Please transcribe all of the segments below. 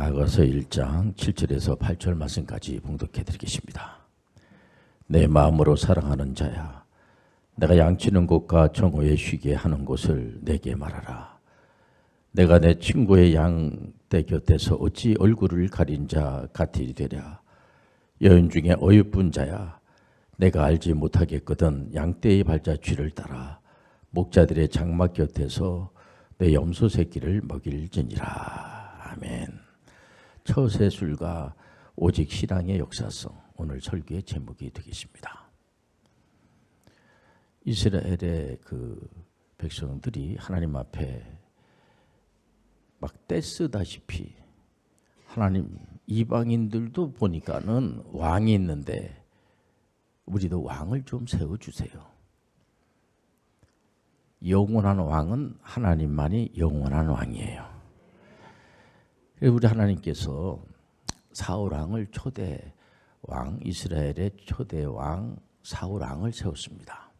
아가서 1장 7절에서 8절 말씀까지 봉독해 드리겠습니다. 내 마음으로 사랑하는 자야, 내가 양치는 곳과 정오에 쉬게 하는 곳을 내게 말하라. 내가 내 친구의 양떼 곁에서 어찌 얼굴을 가린 자 같이 되랴. 여인 중에 어여쁜 자야, 내가 알지 못하겠거든 양떼의 발자취를 따라 목자들의 장막 곁에서 내 염소 새끼를 먹일지니라. 아멘. 처세술과 오직 신앙의 역사성, 오늘 설교의 제목이 되겠습니다. 이스라엘의 그 백성들이 하나님 앞에 막 떼쓰다시피, 하나님 이방인들도 보니까는 왕이 있는데 우리도 왕을 좀 세워주세요. 영원한 왕은 하나님만이 영원한 왕이에요. 우리 하나님께서 사울왕을 초대 왕, 이스라엘의 초대 왕 사울왕을 세웠습니다.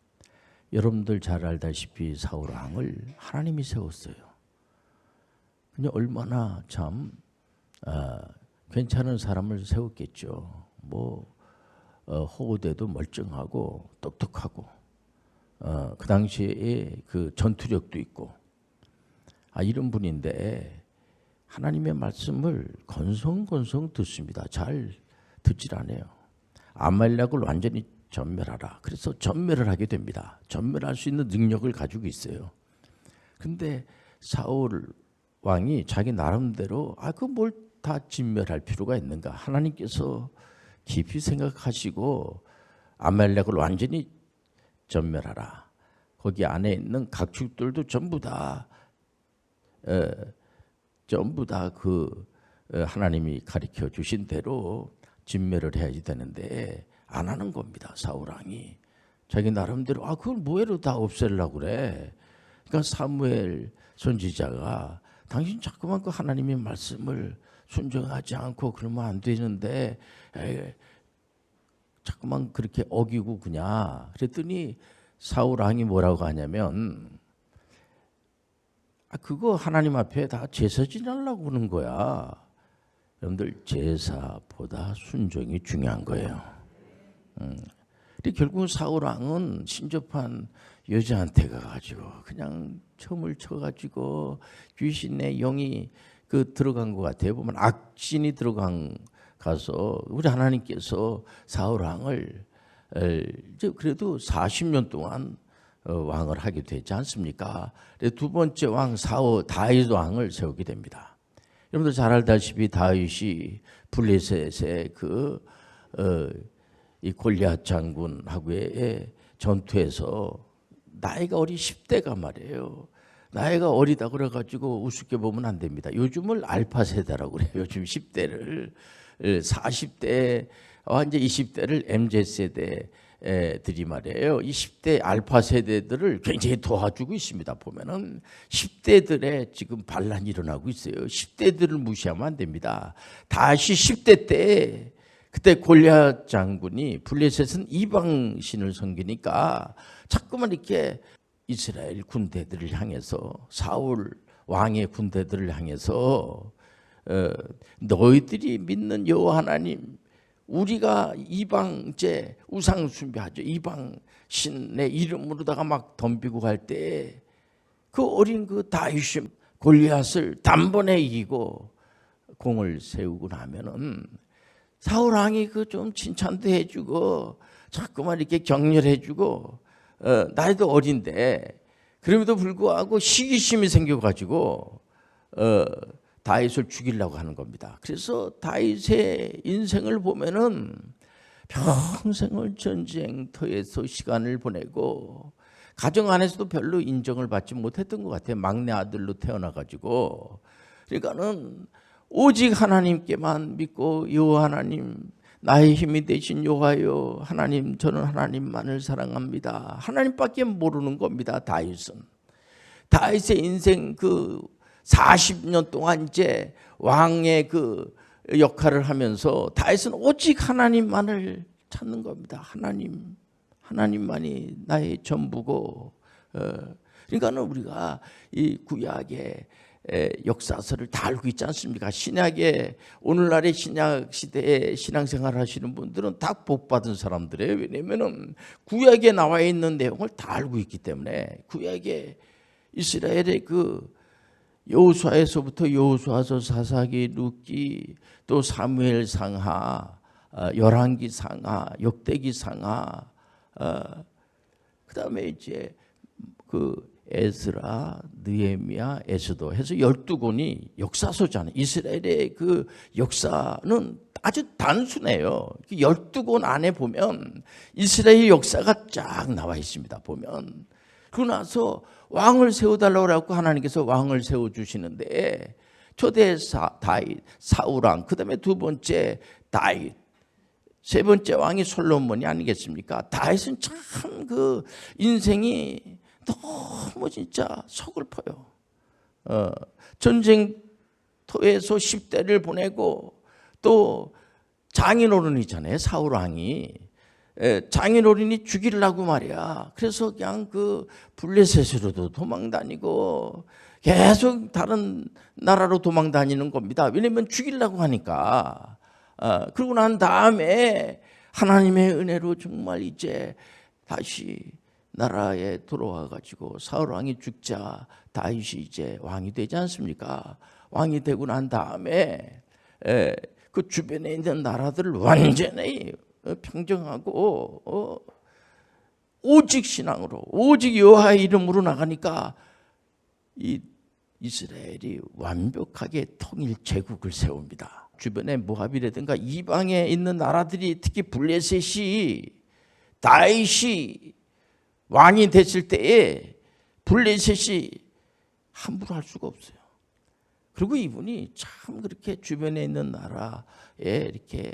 여러분들 잘 알다시피 사울왕을 하나님이 세웠어요. 근데 얼마나 참 괜찮은 사람을 세웠겠죠. 호우대도 멀쩡하고 똑똑하고 그 당시에 그 전투력도 있고 이런 분인데 하나님의 말씀을 건성건성 듣습니다. 잘 듣질 않아요. 아말렉을 완전히 전멸하라. 그래서 전멸을 하게 됩니다. 전멸할 수 있는 능력을 가지고 있어요. 근데 사울 왕이 자기 나름대로 그 뭘 다 진멸할 필요가 있는가? 하나님께서 깊이 생각하시고 아말렉을 완전히 전멸하라. 거기 안에 있는 각축들도 전부 다 하나님이 가르쳐 주신 대로 진멸을 해야지 되는데 안 하는 겁니다. 사울왕이 자기 나름대로 그걸 뭐해로 다 없애려고 그래. 그러니까 사무엘 선지자가 당신 자꾸만 그 하나님의 말씀을 순종하지 않고 그러면 안 되는데 자꾸만 그렇게 어기고 그냥. 그랬더니 사울왕이 뭐라고 하냐면 그거 하나님 앞에 다 제사 지내려고 그러는 거야. 여러분들 제사보다 순종이 중요한 거예요. 근데 결국 사울왕은 신접한 여자한테 가가지고 그냥 첨을 쳐가지고 귀신의 영이 들어간 것 같아요. 보면 악신이 가서 우리 하나님께서 사울왕을 그래도 40년 동안 왕을 하게 되지 않습니까? 두 번째 왕 다윗 왕을 세우게 됩니다. 여러분들 잘 알다시피 다윗이 블레셋의 이 골리앗 장군하고의 전투에서 나이가 어린 10대가 말이에요. 나이가 어리다 그래가지고 우습게 보면 안 됩니다. 요즘을 알파 세대라고 그래요. 요즘 10대를 40대와 이제 20대를 MZ 세대들이 말이에요. 이 10대 알파 세대들을 굉장히 도와주고 있습니다. 보면은 10대들의 지금 반란이 일어나고 있어요. 10대들을 무시하면 안 됩니다. 다시 10대 때 그때 골리앗 장군이 블레셋은 이방신을 섬기니까 자꾸만 이렇게 이스라엘 군대들을 향해서 사울 왕의 군대들을 향해서 너희들이 믿는 여호와 하나님, 우리가 이방제 우상 숭배하죠. 이방신의 이름으로다가 막 덤비고 갈 때 그 어린 다윗이 골리앗을 단번에 이기고 공을 세우고 나면은 사울 왕이 좀 칭찬도 해주고 자꾸만 이렇게 격려해주고 나이도 어린데 그럼에도 불구하고 시기심이 생겨가지고 다윗을 죽이려고 하는 겁니다. 그래서 다윗의 인생을 보면은 평생을 전쟁터에서 시간을 보내고 가정 안에서도 별로 인정을 받지 못했던 것 같아요. 막내 아들로 태어나가지고. 그러니까는 오직 하나님께만 믿고 여호와 하나님, 나의 힘이 되신 여호와여, 하나님, 저는 하나님만을 사랑합니다. 하나님밖에 모르는 겁니다. 다윗은. 다윗의 인생 40년 동안 이제 왕의 역할을 하면서 다윗은 오직 하나님만을 찾는 겁니다. 하나님만이 나의 전부고. 그러니까는 우리가 이 구약의 역사서를 다 알고 있지 않습니까? 신약의 오늘날의 신약 시대에 신앙생활 하시는 분들은 다 복 받은 사람들이에요. 왜냐면은 구약에 나와 있는 내용을 다 알고 있기 때문에. 구약에 이스라엘의 그 여호수아에서부터 여호수아서, 사사기, 룻기, 또 사무엘 상하, 열왕기 상하, 역대기 상하, 그다음에 이제 그 에스라, 느헤미야, 에스더 해서 12권이 역사서잖아요. 이스라엘의 그 역사는 아주 단순해요. 12권 안에 보면 이스라엘 역사가 쫙 나와 있습니다. 보면. 그러고 나서 왕을 세워달라고 하고 하나님께서 왕을 세워주시는데 초대 다윗, 사울왕, 그 다음에 두 번째 다윗, 세 번째 왕이 솔로몬이 아니겠습니까? 다윗은 참 그 인생이 너무 진짜 서글퍼요. 전쟁터에서 10대를 보내고 또 장인어른이잖아요. 사울왕이. 장인어른이 죽이려고 말이야. 그래서 그냥 그 블레셋으로도 도망다니고 계속 다른 나라로 도망다니는 겁니다. 왜냐면 죽이려고 하니까. 그러고 난 다음에 하나님의 은혜로 정말 이제 다시 나라에 돌아와 가지고 사울 왕이 죽자 다윗이 이제 왕이 되지 않습니까? 왕이 되고 난 다음에 그 주변에 있는 나라들을 완전히 평정하고 오직 신앙으로 오직 여호와의 이름으로 나가니까 이 이스라엘이 완벽하게 통일 제국을 세웁니다. 주변에 모압이라든가 이방에 있는 나라들이 특히 블레셋이 다윗이 왕이 됐을 때에 블레셋이 함부로 할 수가 없어요. 그리고 이분이 참 그렇게 주변에 있는 나라에 이렇게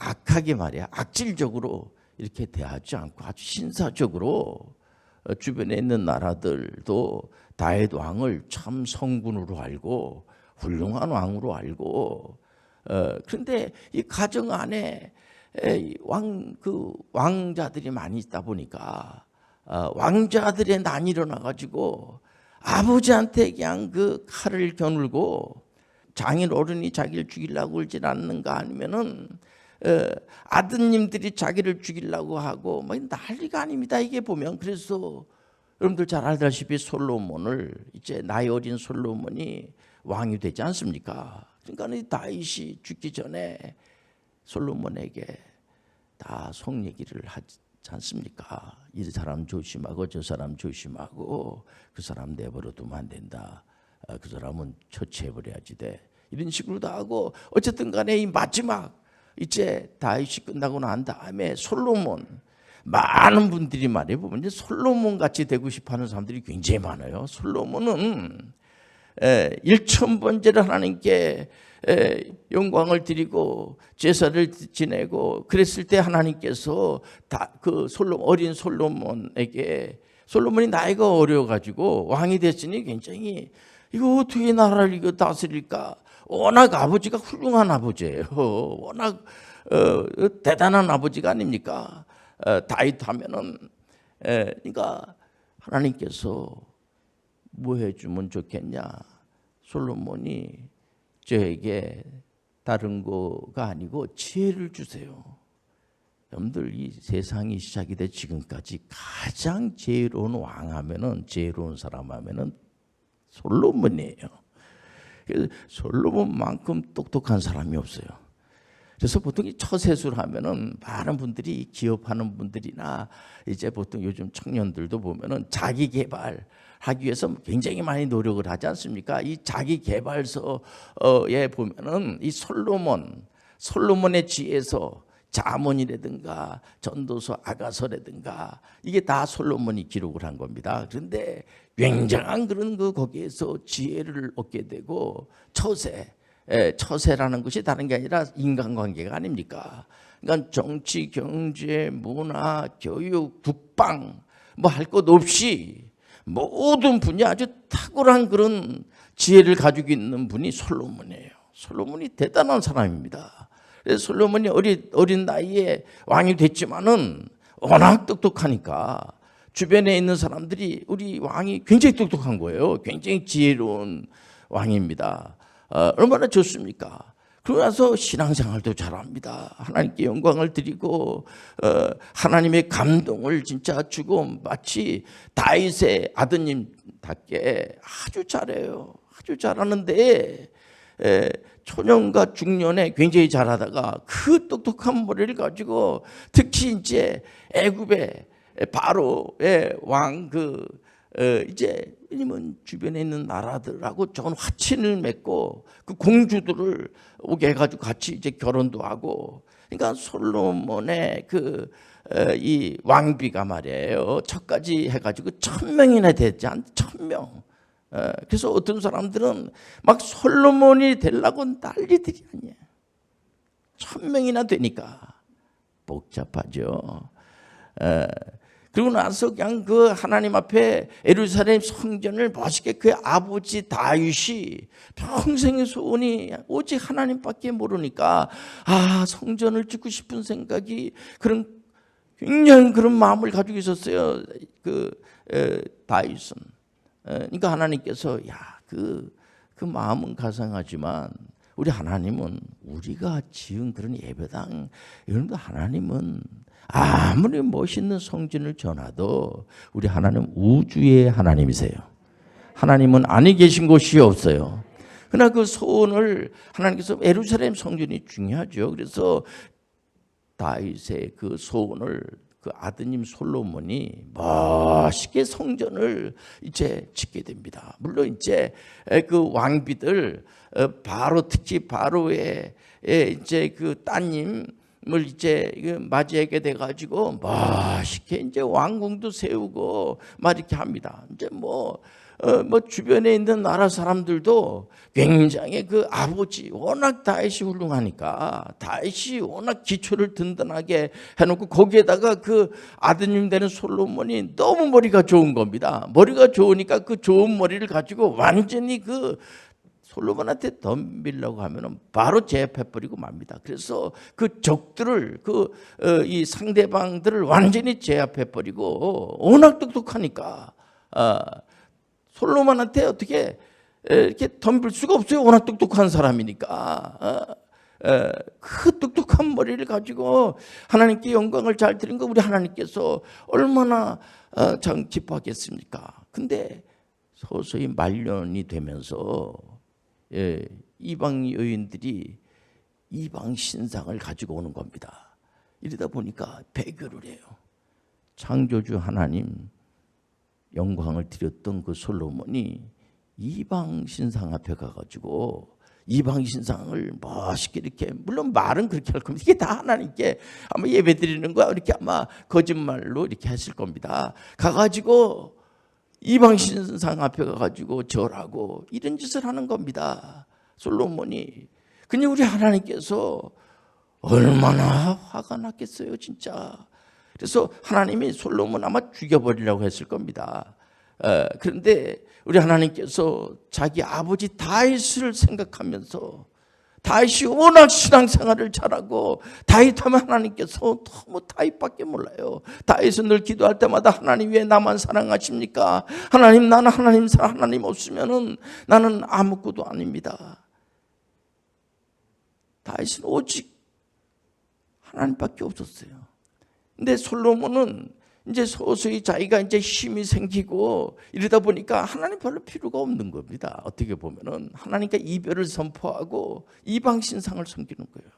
악하게 말이야, 악질적으로 이렇게 대하지 않고 아주 신사적으로 주변에 있는 나라들도 다윗 왕을 참 성군으로 알고 훌륭한 왕으로 알고 그런데 이 가정 안에 왕자들이 많이 있다 보니까 왕자들의 난이 일어나 가지고 아버지한테 그냥 그 칼을 겨누고 장인 어른이 자기를 죽이려고 그러질 않는가 아니면은 아드님들이 자기를 죽이려고 하고 뭐 난리가 아닙니다. 이게 보면. 그래서 여러분들 잘 알다시피 솔로몬을 이제 나이 어린 솔로몬이 왕이 되지 않습니까? 그러니까 다윗이 죽기 전에 솔로몬에게 다 속 얘기를 하지 않습니까? 이 사람 조심하고 저 사람 조심하고 그 사람 내버려두면 안 된다. 그 사람은 처치해버려야지 돼. 이런 식으로 다 하고 어쨌든 간에 이 마지막 이제 다윗이 끝나고 난 다음에 솔로몬, 많은 분들이 말해 보면 이제 솔로몬 같이 되고 싶어하는 사람들이 굉장히 많아요. 솔로몬은 1000번제를 하나님께 영광을 드리고 제사를 지내고 그랬을 때 하나님께서 다 그 어린 솔로몬에게, 솔로몬이 나이가 어려가지고 왕이 됐으니 굉장히 이거 어떻게 나라를 이거 다스릴까? 워낙 아버지가 훌륭한 아버지예요. 워낙 대단한 아버지가 아닙니까? 다윗 하면은 그러니까 하나님께서 뭐 해주면 좋겠냐? 솔로몬이 저에게 다른 거가 아니고 지혜를 주세요. 여러분들 이 세상이 시작이 돼 지금까지 가장 지혜로운 왕 하면은, 지혜로운 사람 하면은 솔로몬이에요. 솔로몬만큼 똑똑한 사람이 없어요. 그래서 보통 이 처세술 하면은 많은 분들이, 기업하는 분들이나 이제 보통 요즘 청년들도 보면은 자기 개발하기 위해서 굉장히 많이 노력을 하지 않습니까? 이 자기 개발서에 보면은 이 솔로몬의 지혜서, 잠언이라든가 전도서, 아가서라든가 이게 다 솔로몬이 기록을 한 겁니다. 그런데 굉장한 그런 거기에서 지혜를 얻게 되고 처세라는 것이 다른 게 아니라 인간관계가 아닙니까? 그러니까 정치, 경제, 문화, 교육, 국방 뭐 할 것 없이 모든 분야 아주 탁월한 그런 지혜를 가지고 있는 분이 솔로몬이에요. 솔로몬이 대단한 사람입니다. 그래서 솔로몬이 어린 나이에 왕이 됐지만은 워낙 똑똑하니까 주변에 있는 사람들이 우리 왕이 굉장히 똑똑한 거예요. 굉장히 지혜로운 왕입니다. 얼마나 좋습니까? 그러고 나서 신앙생활도 잘합니다. 하나님께 영광을 드리고 하나님의 감동을 진짜 주고 마치 다윗의 아드님답게 아주 잘해요. 아주 잘하는데 초년과 중년에 굉장히 잘하다가 그 똑똑한 머리를 가지고 특히 이제 애굽의 바로의 왕 이제 왜냐면 주변에 있는 나라들하고 좋은 화친을 맺고 그 공주들을 오게 해가지고 같이 이제 결혼도 하고 그러니까 솔로몬의 이 왕비가 말이에요. 저까지 해가지고 1000명이나 되지 않 1000명. 그래서 어떤 사람들은 막 솔로몬이 되려고 난리들이 아니에요. 1000명이나 되니까 복잡하죠. 그리고 나서 그냥 그 하나님 앞에 예루살렘 성전을 멋있게 그 아버지 다윗이 평생의 소원이 오직 하나님밖에 모르니까 성전을 짓고 싶은 생각이 굉장히 그런 마음을 가지고 있었어요. 다윗은. 그러니까 하나님께서 그 마음은 가상하지만 우리 하나님은 우리가 지은 그런 예배당 여러분들 하나님은 아무리 멋있는 성전을 전하도 우리 하나님 우주의 하나님이세요. 하나님은 안에 계신 곳이 없어요. 그러나 그 소원을 하나님께서 예루살렘 성전이 중요하죠. 그래서 다윗의 그 소원을 그 아드님 솔로몬이 멋있게 성전을 이제 짓게 됩니다. 물론 이제 그 왕비들 바로 특히 바로의 이제 그 따님을 이제 맞이하게 돼가지고 멋있게 이제 왕궁도 세우고 막 이렇게 합니다. 이제 뭐 주변에 있는 나라 사람들도 굉장히 그 아버지 워낙 다윗이 훌륭하니까 다윗이 워낙 기초를 든든하게 해놓고 거기에다가 그 아드님 되는 솔로몬이 너무 머리가 좋은 겁니다. 머리가 좋으니까 그 좋은 머리를 가지고 완전히 그 솔로몬한테 덤비려고 하면은 바로 제압해버리고 맙니다. 그래서 그 적들을 이 상대방들을 완전히 제압해버리고 워낙 똑똑하니까 솔로몬한테 어떻게 이렇게 덤빌 수가 없어요. 워낙 똑똑한 사람이니까. 그 똑똑한 머리를 가지고 하나님께 영광을 잘 드린 거 우리 하나님께서 얼마나 참 기뻐하겠습니까? 근데 서서히 말년이 되면서 이방 여인들이 이방 신상을 가지고 오는 겁니다. 이러다 보니까 배교를 해요. 창조주 하나님 영광을 드렸던 그 솔로몬이 이방 신상 앞에 가가지고 이방 신상을 멋있게 이렇게 물론 말은 그렇게 할 겁니다. 이게 다 하나님께 아마 예배 드리는 거야 이렇게 아마 거짓말로 이렇게 하실 겁니다. 가가지고 이방 신상 앞에 가가지고 절하고 이런 짓을 하는 겁니다. 솔로몬이. 근데 우리 하나님께서 얼마나 화가 났겠어요 진짜. 그래서 하나님이 솔로몬 아마 죽여버리려고 했을 겁니다. 그런데 우리 하나님께서 자기 아버지 다윗을 생각하면서 다윗이 워낙 신앙생활을 잘하고 다윗하면 하나님께서 너무 다윗밖에 몰라요. 다윗은 늘 기도할 때마다 하나님 왜 나만 사랑하십니까? 하나님 나는 하나님 없으면은 나는 아무것도 아닙니다. 다윗은 오직 하나님밖에 없었어요. 근데 솔로몬은 이제 서서히 자기가 이제 힘이 생기고 이러다 보니까 하나님 별로 필요가 없는 겁니다. 어떻게 보면은 하나님과 이별을 선포하고 이방 신상을 섬기는 거예요.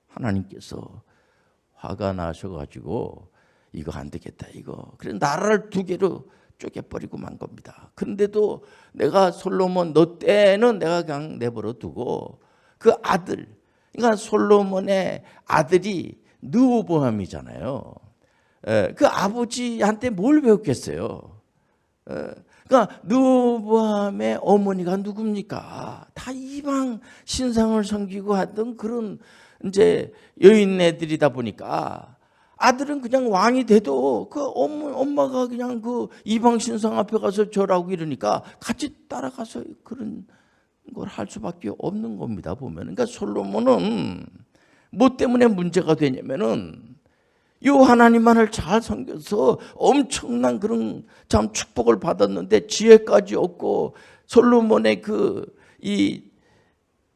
하나님께서 화가 나셔가지고 이거 안 되겠다 이거. 그래서 나라를 2개로 쪼개버리고 만 겁니다. 그런데도 내가 솔로몬 너 때는 내가 그냥 내버려 두고 그 아들, 그러니까 솔로몬의 아들이 르호보암이잖아요. 그 아버지한테 뭘 배웠겠어요? 그러니까 르호보암의 어머니가 누굽니까? 다 이방 신상을 섬기고 하던 그런 이제 여인네들이다 보니까 아들은 그냥 왕이 돼도 그 엄마가 그냥 그 이방 신상 앞에 가서 절하고 이러니까 같이 따라가서 그런 걸 할 수밖에 없는 겁니다. 보면. 그러니까 솔로몬은 뭐 때문에 문제가 되냐면은 이 하나님만을 잘 섬겨서 엄청난 그런 참 축복을 받았는데 지혜까지 없고, 솔로몬의 이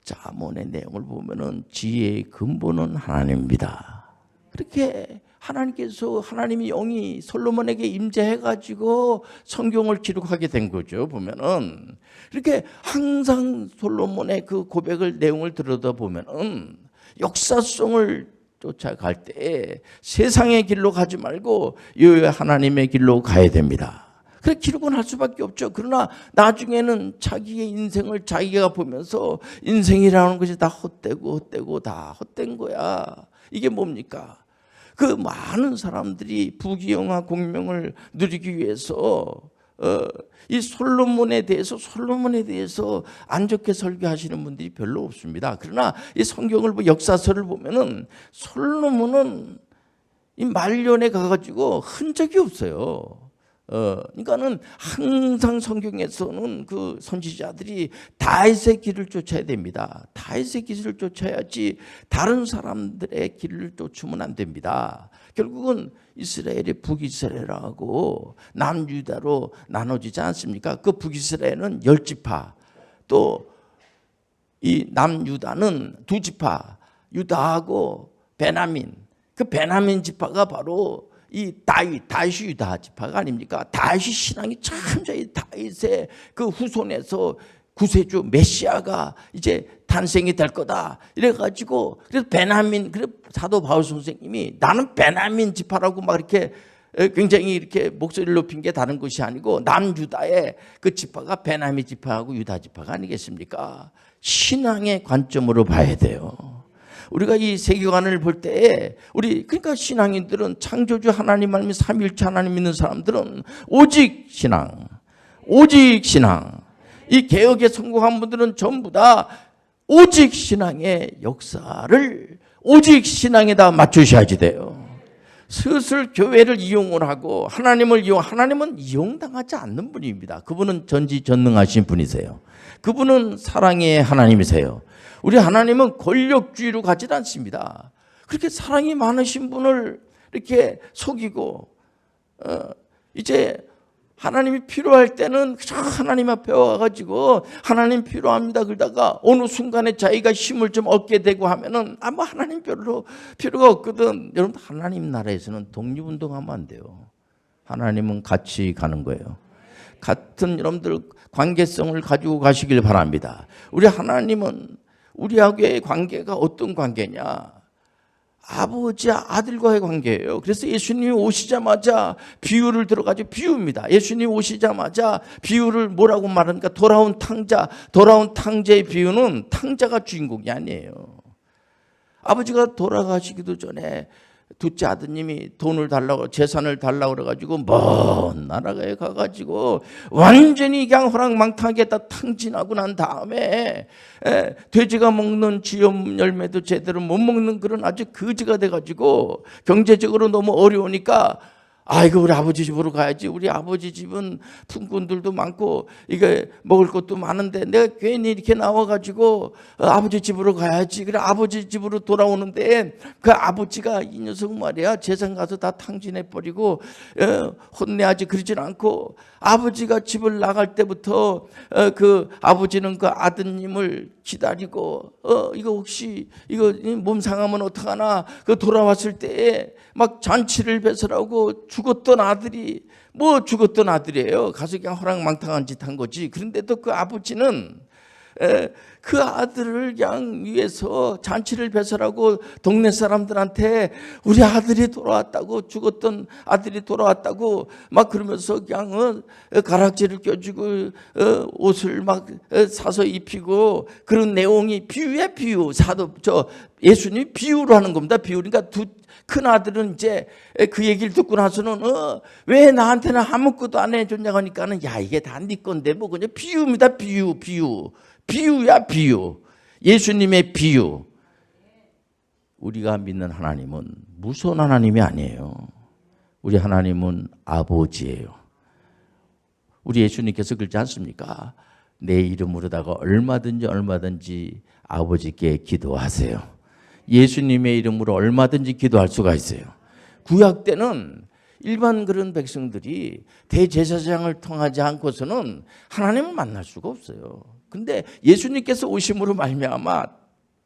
잠언의 내용을 보면은 지혜의 근본은 하나님입니다. 그렇게 하나님이 영이 솔로몬에게 임재해가지고 성경을 기록하게 된 거죠. 보면은 이렇게 항상 솔로몬의 그 고백을 내용을 들여다보면은 역사성을 쫓아갈 때 세상의 길로 가지 말고 여호와 하나님의 길로 가야 됩니다. 그래 기록은 할 수밖에 없죠. 그러나 나중에는 자기의 인생을 자기가 보면서 인생이라는 것이 다 헛되고 다 헛된 거야. 이게 뭡니까? 그 많은 사람들이 부귀영화 공명을 누리기 위해서 이 솔로몬에 대해서 안 좋게 설교하시는 분들이 별로 없습니다. 그러나 이 성경을 역사서를 보면은 솔로몬은 이 말년에 가가지고 흔적이 없어요. 그러니까는 항상 성경에서는 그 선지자들이 다윗의 길을 쫓아야 됩니다. 다윗의 길을 쫓아야지 다른 사람들의 길을 쫓으면 안 됩니다. 결국은 이스라엘이 북이스라엘하고 남유다로 나눠지지 않습니까? 그 북이스라엘은 10지파, 또 이 남유다는 2지파, 유다하고 베냐민. 그 베냐민 지파가 바로 이 다윗이 유다 지파가 아닙니까? 다윗이 신앙이 참 다윗의 그 후손에서 구세주 메시아가 이제 탄생이 될 거다. 이래가지고 그래서 베냐민, 그래서 사도 바울 선생님이 나는 베냐민 지파라고 막 이렇게 굉장히 이렇게 목소리를 높인 게 다른 것이 아니고 남유다의 그 지파가 베냐민 지파하고 유다 지파가 아니겠습니까? 신앙의 관점으로 봐야 돼요. 우리가 이 세계관을 볼 때에 그러니까 신앙인들은 창조주 하나님 아니면 삼위일체 하나님 믿는 사람들은 오직 신앙. 이 개혁에 성공한 분들은 전부 다 오직 신앙의 역사를 오직 신앙에다 맞추셔야지 돼요. 슬슬 교회를 이용을 하고 하나님은 이용당하지 않는 분입니다. 그분은 전지전능하신 분이세요. 그분은 사랑의 하나님이세요. 우리 하나님은 권력주의로 가지 않습니다. 그렇게 사랑이 많으신 분을 이렇게 속이고 이제 하나님이 필요할 때는 하나님 앞에 와가지고 하나님 필요합니다 그러다가 어느 순간에 자기가 힘을 좀 얻게 되고 하면은 뭐 하나님 별로 필요가 없거든. 여러분 하나님 나라에서는 독립운동하면 안 돼요. 하나님은 같이 가는 거예요. 같은 여러분들 관계성을 가지고 가시길 바랍니다. 우리 하나님은 우리하고의 관계가 어떤 관계냐? 아버지와 아들과의 관계예요. 그래서 예수님이 오시자마자 비유를 들어가지고 비유입니다. 예수님이 오시자마자 비유를 뭐라고 말하니까 돌아온 탕자의 비유는 탕자가 주인공이 아니에요. 아버지가 돌아가시기도 전에 둘째 아드님이 돈을 달라고 재산을 달라고 그래가지고 먼 나라에 가가지고 완전히 그냥 호랑망탕하게 다 탕진하고 난 다음에 돼지가 먹는 지염 열매도 제대로 못 먹는 그런 아주 거지가 돼가지고 경제적으로 너무 어려우니까 아이고 우리 아버지 집으로 가야지. 우리 아버지 집은 품꾼들도 많고 이게 먹을 것도 많은데 내가 괜히 이렇게 나와가지고 아버지 집으로 가야지. 그래 아버지 집으로 돌아오는데 그 아버지가 이 녀석 말이야 재산 가서 다 탕진해버리고 혼내야지 그러진 않고 아버지가 집을 나갈 때부터 그 아버지는 그 아드님을 기다리고 이거 혹시 이거 몸 상하면 어떡하나 그 돌아왔을 때에 막 잔치를 배설하고 죽었던 아들이에요. 가서 그냥 호랑망탕한 짓 한 거지. 그런데도 그 아버지는 그 아들을 그냥 위해서 잔치를 배설하고 동네 사람들한테 우리 아들이 돌아왔다고 죽었던 아들이 돌아왔다고 막 그러면서 그냥 가락지를 껴주고 옷을 막 사서 입히고 그런 내용이 비유야 비유. 예수님이 비유로 하는 겁니다. 비유. 그러니까 큰 아들은 이제 그 얘기를 듣고 나서는 왜 나한테는 아무것도 안 해줬냐고 하니까는 야 이게 다 네 건데 뭐 그냥 비유입니다. 비유야 비유. 예수님의 비유. 우리가 믿는 하나님은 무서운 하나님이 아니에요. 우리 하나님은 아버지예요. 우리 예수님께서 그러지 않습니까? 내 이름으로다가 얼마든지 아버지께 기도하세요. 예수님의 이름으로 얼마든지 기도할 수가 있어요. 구약 때는 일반 그런 백성들이 대제사장을 통하지 않고서는 하나님을 만날 수가 없어요. 근데 예수님께서 오심으로 말미암아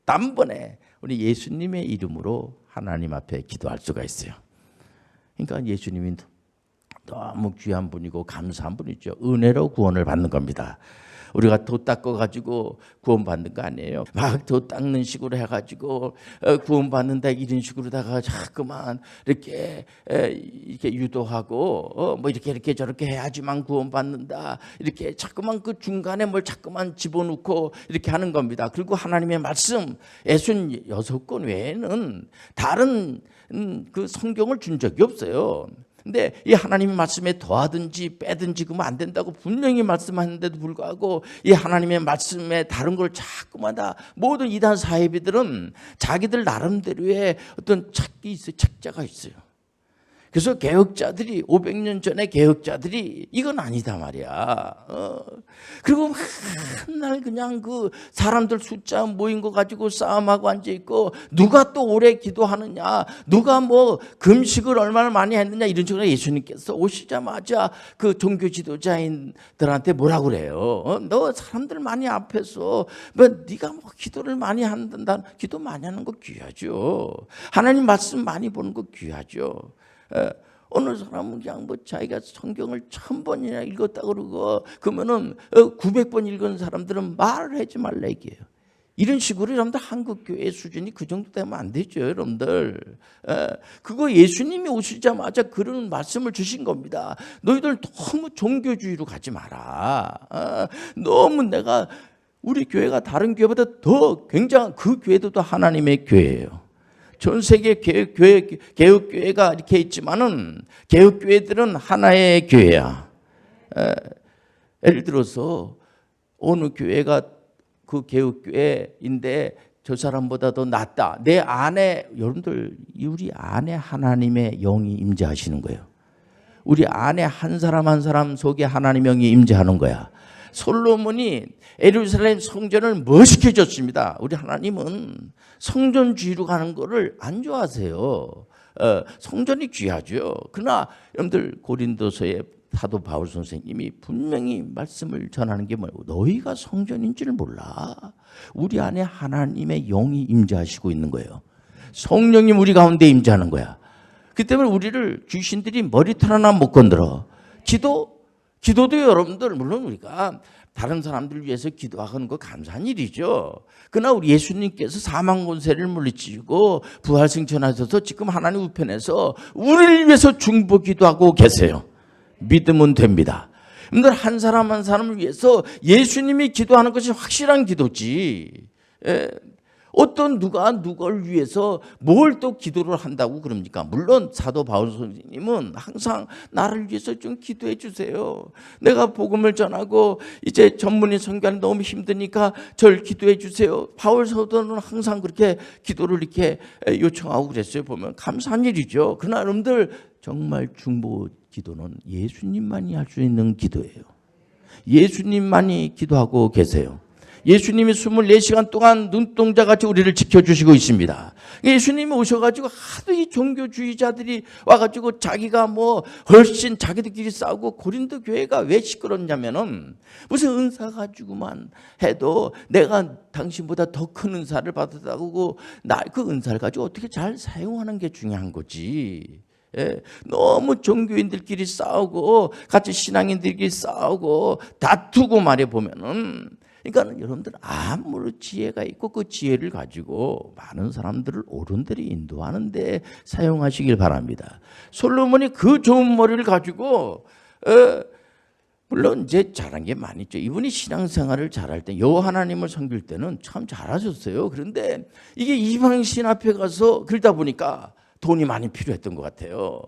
단번에 우리 예수님의 이름으로 하나님 앞에 기도할 수가 있어요. 그러니까 예수님이 너무 귀한 분이고 감사한 분이죠. 은혜로 구원을 받는 겁니다. 우리가 도 닦아가지고 구원받는 거 아니에요. 막 도 닦는 식으로 해가지고 구원받는다 이런 식으로다가 자꾸만 이렇게 유도하고 뭐 이렇게 저렇게 해야지만 구원받는다 이렇게 자꾸만 그 중간에 뭘 자꾸만 집어넣고 이렇게 하는 겁니다. 그리고 하나님의 말씀 66권 외에는 다른 그 성경을 준 적이 없어요. 근데 이 하나님의 말씀에 더하든지 빼든지 그러면 안 된다고 분명히 말씀하는데도 불구하고 이 하나님의 말씀에 다른 걸 자꾸만 다 모든 이단 사이비들은 자기들 나름대로의 어떤 책자가 있어요. 그래서 개혁자들이 500년 전에 개혁자들이 이건 아니다 말이야. 그리고 맨날 그냥 그 사람들 숫자 모인 거 가지고 싸움하고 앉아 있고 누가 또 오래 기도하느냐, 누가 뭐 금식을 얼마나 많이 했느냐 이런 식으로 예수님께서 오시자마자 그 종교 지도자인들한테 뭐라 그래요? 너 사람들 많이 앞에서 뭐 네가 뭐 기도를 많이 한다, 기도 많이 하는 거 귀하죠. 하나님 말씀 많이 보는 거 귀하죠. 어느 사람은 그냥 뭐 자기가 성경을 1000번이나 읽었다 그러고 그러면은 900번 읽은 사람들은 말을 하지 말라 얘기해요. 이런 식으로 여러분들 한국 교회 수준이 그 정도 되면 안 되죠, 여러분들. 그거 예수님이 오시자마자 그런 말씀을 주신 겁니다. 너희들 너무 종교주의로 가지 마라. 너무 내가 우리 교회가 다른 교회보다 더 굉장한 그 교회도 또 하나님의 교회예요. 전 세계 개혁교회가 이렇게 있지만은 개혁교회들은 하나의 교회야. 예를 들어서 어느 교회가 그 개혁교회인데 저 사람보다 더 낫다. 내 안에 여러분들 우리 안에 하나님의 영이 임재하시는 거예요. 우리 안에 한 사람 한 사람 속에 하나님의 영이 임재하는 거야. 솔로몬이 예루살렘 성전을 멋있게 졌습니다. 우리 하나님은 성전주의로 가는 거를 안 좋아하세요. 성전이 귀하죠. 그러나 여러분들 고린도서에 사도 바울 선생님이 분명히 말씀을 전하는 게 뭐예요? 너희가 성전인 줄 몰라. 우리 안에 하나님의 영이 임재하시고 있는 거예요. 성령님 우리 가운데 임재하는 거야. 그 때문에 우리를 귀신들이 머리털 하나 못 건드려. 기도도 여러분들 물론 우리가 다른 사람들 위해서 기도하는 거 감사한 일이죠. 그러나 우리 예수님께서 사망 권세를 물리치고 부활승천하셔서 지금 하나님 우편에서 우리를 위해서 중보 기도하고 계세요. 믿으면 됩니다. 여러분들 한 사람 한 사람을 위해서 예수님이 기도하는 것이 확실한 기도지. 어떤 누가 누구를 위해서 뭘 또 기도를 한다고 그럽니까? 물론 사도 바울 선생님은 항상 나를 위해서 좀 기도해 주세요. 내가 복음을 전하고 이제 전문의 선교하는 너무 힘드니까 절 기도해 주세요. 바울 사도는 항상 그렇게 기도를 이렇게 요청하고 그랬어요. 보면 감사한 일이죠. 그러나 여러분들 정말 중보 기도는 예수님만이 할 수 있는 기도예요. 예수님만이 기도하고 계세요. 예수님이 24시간 동안 눈동자같이 우리를 지켜주시고 있습니다. 예수님이 오셔가지고 하도 이 종교주의자들이 와가지고 자기가 뭐 훨씬 자기들끼리 싸우고 고린도 교회가 왜 시끄럽냐면은 무슨 은사 가지고만 해도 내가 당신보다 더 큰 은사를 받았다고 나 그 은사를 가지고 어떻게 잘 사용하는 게 중요한 거지. 너무 종교인들끼리 싸우고 같이 신앙인들끼리 싸우고 다투고 말해 보면은 그러니까 여러분들 아무리 지혜가 있고 그 지혜를 가지고 많은 사람들을 옳은 데로 인도하는 데 사용하시길 바랍니다. 솔로몬이 그 좋은 머리를 가지고 물론 이제 잘한 게 많이 있죠. 이분이 신앙생활을 잘할 때 여호와 하나님을 섬길 때는 참 잘하셨어요. 그런데 이게 이방신 앞에 가서 그러다 보니까 돈이 많이 필요했던 것 같아요.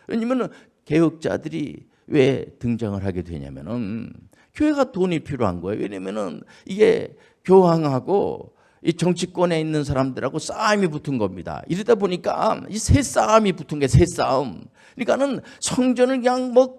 왜냐하면 개혁자들이 왜 등장을 하게 되냐면은 교회가 돈이 필요한 거예요. 왜냐면은 이게 교황하고 이 정치권에 있는 사람들하고 싸움이 붙은 겁니다. 이러다 보니까 이 새 싸움이 붙은 게 새 싸움. 그러니까는 성전을 그냥 뭐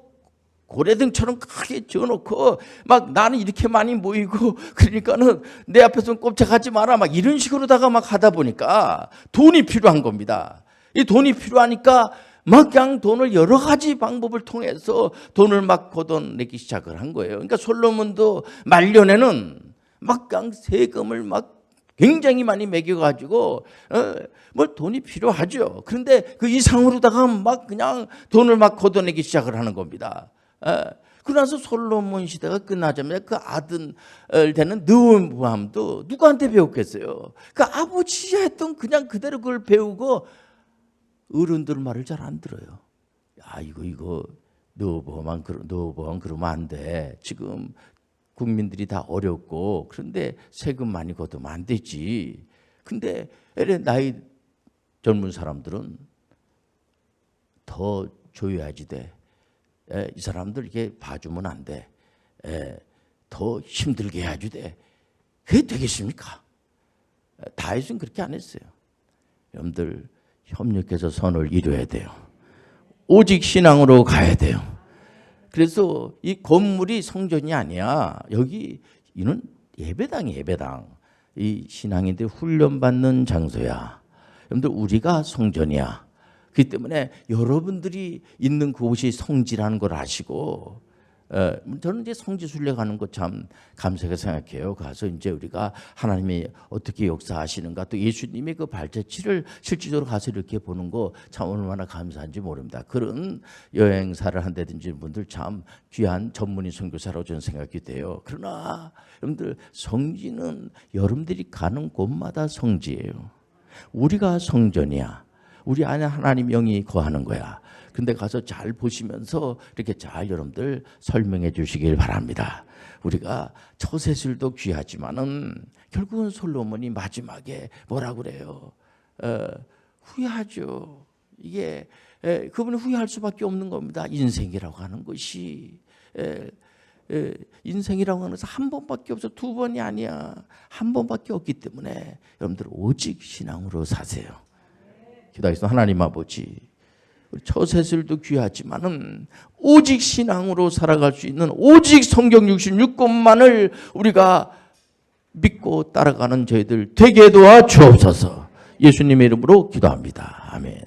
고래등처럼 크게 지어놓고 막 나는 이렇게 많이 모이고 그러니까는 내 앞에서는 꼼짝하지 마라 막 이런 식으로다가 막 하다 보니까 돈이 필요한 겁니다. 이 돈이 필요하니까 막 그냥 돈을 여러 가지 방법을 통해서 돈을 막 걷어내기 시작을 한 거예요. 그러니까 솔로몬도 말년에는 막 그냥 세금을 막 굉장히 많이 매겨가지고 뭐 돈이 필요하죠. 그런데 그 이상으로다가 막 그냥 돈을 막 걷어내기 시작을 하는 겁니다. 그러나서 솔로몬 시대가 끝나자마자 그 아들 되는 느헤미암도 누구한테 배웠겠어요? 그 아버지가 했던 그냥 그대로 그걸 배우고 어른들 말을 잘 안 들어요. 야 이거 너보만 그러면 안 돼. 지금 국민들이 다 어렵고 그런데 세금 많이 걷으면 안 되지. 근데 나이 젊은 사람들은 더 줘야지 돼. 이 사람들 이렇게 봐주면 안 돼. 더 힘들게 해야지 돼. 그게 되겠습니까? 다윗은 그렇게 안 했어요. 여러분들 협력해서 선을 이루어야 돼요. 오직 신앙으로 가야 돼요. 그래서 이 건물이 성전이 아니야. 이는 예배당이에요, 예배당. 이 신앙인들 훈련받는 장소야. 여러분들 우리가 성전이야. 그렇기 때문에 여러분들이 있는 그곳이 성지라는 걸 아시고 저는 이제 성지 순례가는 거 참 감사하게 생각해요. 가서 이제 우리가 하나님이 어떻게 역사하시는가 또 예수님의 그 발자취를 실질적으로 가서 이렇게 보는 거 참 얼마나 감사한지 모릅니다. 그런 여행사를 한다든지 분들 참 귀한 전문의 선교사라고 저는 생각이 돼요. 그러나 여러분들 성지는 여러분들이 가는 곳마다 성지예요. 우리가 성전이야. 우리 안에 하나님 영이 거하는 거야. 근데 가서 잘 보시면서 이렇게 잘 여러분들 설명해 주시길 바랍니다. 우리가 처세술도 귀하지만은 결국은 솔로몬이 마지막에 뭐라 그래요? 후회하죠. 이게 그분이 후회할 수밖에 없는 겁니다. 인생이라고 하는 것이 인생이라고 하는 것은 한 번밖에 없어. 두 번이 아니야. 한 번밖에 없기 때문에 여러분들 오직 신앙으로 사세요. 기도하겠습니다. 하나님 아버지, 처세술도 귀하지만은 오직 신앙으로 살아갈 수 있는 오직 성경 66권만을 우리가 믿고 따라가는 저희들 되게 도와 주옵소서. 예수님의 이름으로 기도합니다. 아멘.